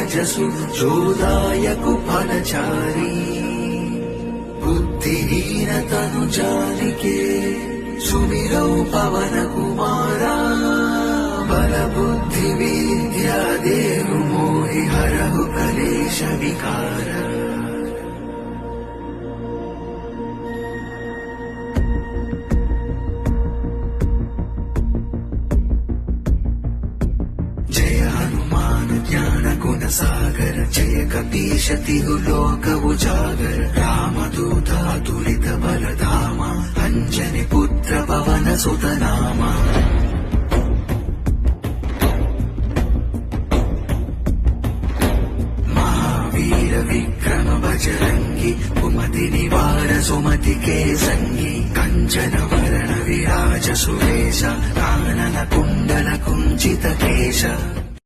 तेजसु चोदायकु फलचारी बुद्धिहीन तनु जानिके सुमिरौ पवन कुमारा बल बुद्धि विद्या देहु मोहि हरहु कलेश विकार जय हनुमान ज्ञान गुण सागर जय कपीश तिहु लोक उजागर रामदूत अतुलित बल धामा अंजनी पुत्र पवन सुत नामा महावीर विक्रम बजरंगी कुमति निवार सुमति के संगी कंचन वरण विराज सुरेश कानन कुंडल कुंचित केश